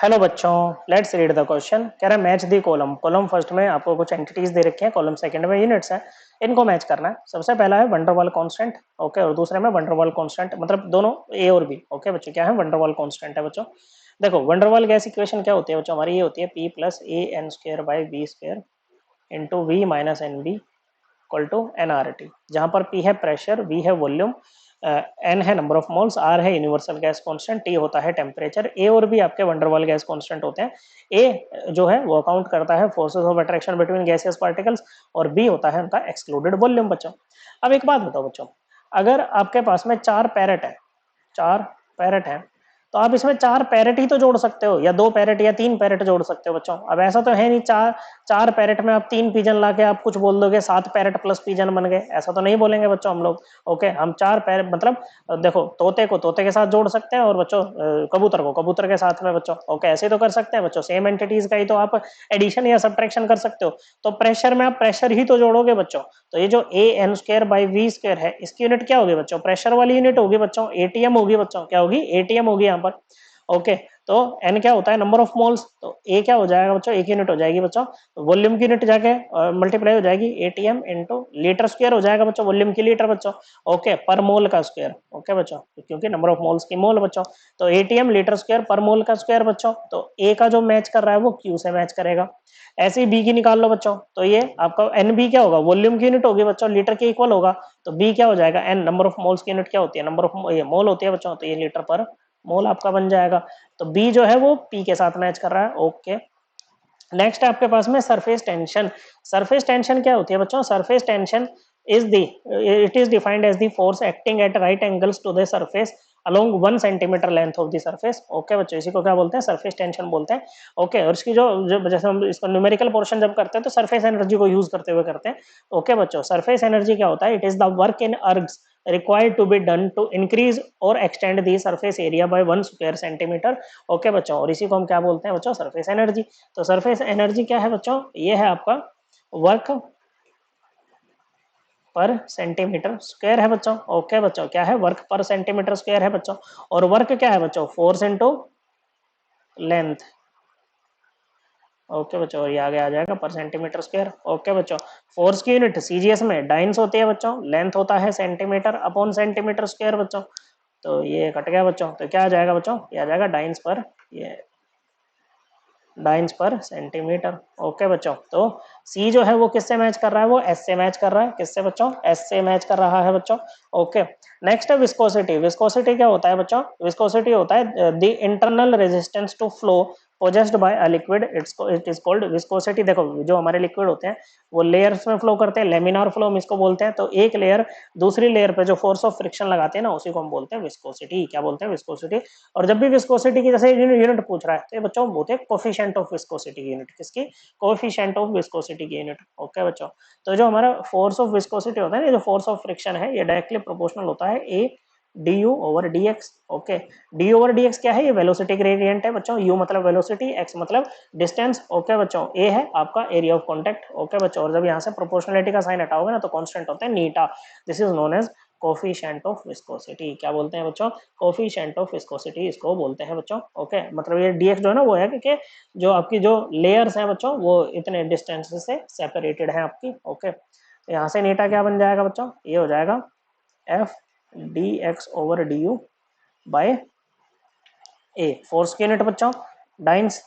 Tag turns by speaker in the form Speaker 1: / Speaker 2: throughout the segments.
Speaker 1: Hello बच्चों, let's read the question. कह रहा है match the column. Column first में आपको कुछ एंटिटीज दे रखी हैं, कॉलम सेकंड में यूनिट्स हैं, इनको मैच करना है। सबसे पहला है वंडरवाल कांस्टेंट, ओके, और दूसरे में वंडरवाल कांस्टेंट, मतलब दोनों ए और बी। ओके बच्चों, क्या है वंडरवाल कांस्टेंट है बच्चों। देखो वंडरवाल गैस इक्वेशन क्या होती है बच्चों, हमारी ये होती है P plus A N square by B square into V minus N B equal to N R T, जहाँ पर पी है प्रेशर, वी है वॉल्यूम, एन है नंबर ऑफ मोल्स, आर है यूनिवर्सल गैस कांस्टेंट, टी होता है temperature. ए और B आपके वंडरवाल गैस कांस्टेंट होते हैं। ए जो है वो अकाउंट करता है forces of attraction between gaseous particles, और बी होता है उनका एक्सक्लूडेड वॉल्यूम बच्चों। अब एक बात बताओ बच्चों, अगर आपके पास में चार पैरेट है, चार पैरेट है, तो आप इसमें चार पैरेट ही तो जोड़ सकते हो, या दो पैरेट या तीन पैरेट जोड़ सकते हो बच्चों। अब ऐसा तो है नहीं चार चार पैरेट में आप तीन पिजन लाके आप कुछ बोल दोगे सात पैरेट प्लस पिजन बन गए, ऐसा तो नहीं बोलेंगे बच्चों हम लोग। ओके, हम चार पैरेट मतलब देखो तोते को तोते के साथ जोड़ सकते हैं, और बच्चों कबूतर को कबूतर के साथ में बच्चों। ओके, ऐसे तो कर सकते हैं बच्चों, सेम एंटिटीज का ही तो आप एडिशन या सब्ट्रैक्शन कर सकते हो। तो प्रेशर में आप प्रेशर ही तो जोड़ोगे बच्चों। तो ये जो a n square by v square है, इसकी यूनिट क्या होगी बच्चों, प्रेशर वाली यूनिट होगी बच्चों, एटीएम होगी बच्चों। क्या होगी, एटीएम होगी यहाँ पर। ओके, तो एन क्या होता है, नंबर ऑफ मोल्स, तो ए क्या हो जाएगा बच्चों, एक यूनिट हो जाएगी बच्चों। तो वॉल्यूम की यूनिट जाके मल्टीप्लाई हो जाएगी, एटीएम इंटू लीटर स्क्वायर हो जाएगा बच्चों, वॉल्यूम की लीटर बच्चों। ओके, पर मोल का स्क्वायर। ओके बच्चों, क्योंकि नंबर ऑफ मोल्स की मोल बच्चों। तो एटीएम लीटर स्क्वायर पर मोल का स्क्वायर बच्चों। तो ए का जो मैच कर रहा है वो क्यू से मैच करेगा। ऐसे ही बी की निकाल लो बच्चों, तो ये आपका एन बी क्या होगा, वॉल्यूम की यूनिट होगी बच्चों, लीटर के इक्वल होगा। तो बी क्या हो जाएगा, एन नंबर ऑफ मोल्स की यूनिट क्या होती है, नंबर ऑफ ये मोल होती है बच्चों, तो ये लीटर पर मोल आपका बन जाएगा। तो बी जो है वो पी के साथ मैच कर रहा है। ओके, नेक्स्ट आपके पास में सरफेस टेंशन। सरफेस टेंशन क्या होती है बच्चों, surface tension is the it is defined as the force acting at right angles to the surface along 1 centimetre length of the surface. Okay बच्चों, इसी को क्या बोलते हैं, सरफेस टेंशन बोलते हैं। ओके, और इसकी जो जैसे हम इसको न्यूमेरिकल पोर्शन जब करते हैं तो सरफेस एनर्जी को यूज करते हुए करते हैं। ओके बच्चों, सरफेस एनर्जी क्या होता है, it is the work in ergs required to be done to increase or extend the surface area by 1 square centimeter। Okay बच्चों, और इसी को हम क्या बोलते हैं बच्चों, सरफेस एनर्जी। तो सरफेस एनर्जी क्या है बच्चों, ये है आपका वर्क पर सेंटीमीटर स्क्वायर है बच्चों। ओके बच्चों, क्या है, वर्क पर सेंटीमीटर स्क्वायर है बच्चों। और वर्क क्या है बच्चों, फोर्स इनटू लेंथ। ओके बच्चों, और ये आगे आ जाएगा पर सेंटीमीटर स्क्वायर। ओके बच्चों, फोर्स की यूनिट सीजीएस में डाइंस होती है बच्चों, लेंथ होता है सेंटीमीटर अपॉन सेंटीमीटर स्क्वायर बच्चों। तो ये कट गया बच्चों, तो क्या आ जाएगा बच्चों, ये आ जाएगा डाइंस पर, ये डाइंस पर सेंटीमीटर। ओके बच्चों, तो सी जो है वो किससे मैच कर रहा है, वो एस से मैच कर रहा है। किससे बच्चों, एस से मैच कर रहा है बच्चों। ओके, नेक्स्ट है विस्कोसिटी। विस्कोसिटी क्या होता है बच्चों, विस्कोसिटी होता है the internal resistance to flow possessed by a liquid, it is called viscosity. देखो जो हमारे लिक्विड होते हैं वो लेयर्स में फ्लो करते हैं, लेमिनार फ्लो हम इसको बोलते हैं। तो एक लेयर दूसरी लेयर पे जो फोर्स ऑफ फ्रिक्शन लगाते हैं ना, उसी को हम बोलते हैं विस्कोसिटी। क्या बोलते हैं, विस्कोसिटी। और जब भी विस्कोसिटी की जैसे यूनिट पूछ रहा है तो ये बच्चों बोलते हैं कोफिशिएंट ऑफ विस्कोसिटी की यूनिट। किसकी, कोफिशिएंट ऑफ विस्कोसिटी की यूनिट। ओके बच्चों, तो जो हमारा फोर्स ऑफ विस्कोसिटी होता है ना, जो फोर्स ऑफ फ्रिक्शन है, ये डायरेक्टली प्रोपोर्शनल होता है A D you over D x. Okay, D over D x क्या है, ये वेलोसिटी ग्रेडियंट है बच्चों। यू मतलब वेलोसिटी, एक्स मतलब डिस्टेंस। ओके बच्चों, ए है आपका एरिया ऑफ कॉन्टेक्ट। ओके बच्चों, और जब यहाँ से प्रोपोर्शनलिटी का साइन हटाओगे ना तो कांस्टेंट होता है नीटा। This is known as coefficient of viscosity. क्या बोलते हैं बच्चों, कोफिशिएंट ऑफ विस्कोसिटी इसको बोलते हैं बच्चों। ओके, मतलब ये डीएक्स जो है ना वो है कि जो आपकी जो लेयर्स हैं बच्चों वो इतने डिस्टेंस से सेपरेटेड हैं आपकी। ओके, तो यहाँ से नीटा क्या बन जाएगा बच्चों, ये हो जाएगा F D X over D U by A. Force की यूनिट बच्चों डाइंस।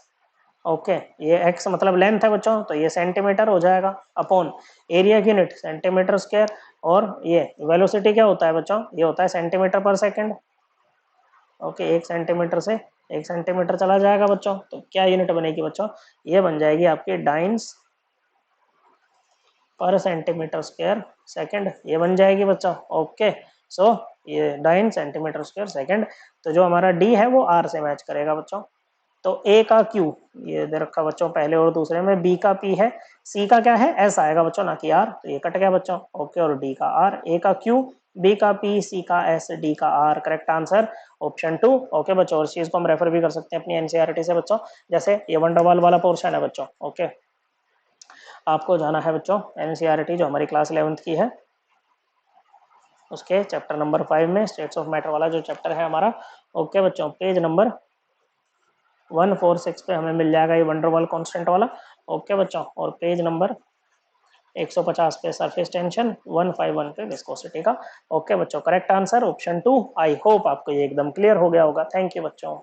Speaker 1: ओके, ये एक्स मतलब लेंथ है बच्चों, तो ये सेंटीमीटर हो जाएगा अपॉन एरिया की यूनिट सेंटीमीटर स्क्वायर। और ये वेलोसिटी क्या होता है बच्चों, ये होता है सेंटीमीटर पर सेकंड। ओके, एक सेंटीमीटर चला जाएगा बच्चों, तो क्या यूनिट बनेगी बच्चों, ये बन जाएगी आपकी डाइंस पर सेंटीमीटर स्क्वायर सेकंड, ये बन जाएगी बच्चों। ओके, सो ये डाइन सेंटीमीटर स्क्वायर सेकंड। तो जो हमारा डी है वो आर से मैच करेगा बच्चों। तो ए का क्यू ये दे रखा बच्चों पहले और दूसरे में, बी का पी है, सी का क्या है एस आएगा बच्चों ना कि आर, तो ये कट गया बच्चों। ओके, और डी का आर, ए का क्यू, बी का पी, सी का एस, डी का R. Correct answer option 2। Okay बच्चों, और इस चीज को हम रेफर भी कर सकते हैं अपनी एनसीईआरटी से बच्चों, जैसे ये वंडरवाल वाला पोर्शन है बच्चों। ओके, आपको जाना है बच्चों एनसीईआरटी जो हमारी क्लास 11th की है, उसके चैप्टर नंबर 5 में स्टेट्स ऑफ मैटर वाला जो चैप्टर है हमारा। ओके बच्चों, पेज नंबर 146 पे हमें मिल जाएगा ये वंडरवॉल कांस्टेंट वाला। ओके बच्चों, और पेज नंबर 150 पे सरफेस टेंशन, 151 पे विस्कोसिटी का। ओके बच्चों, correct answer option 2। I hope आपको ये एकदम क्लियर हो गया होगा। थैंक यू बच्चों।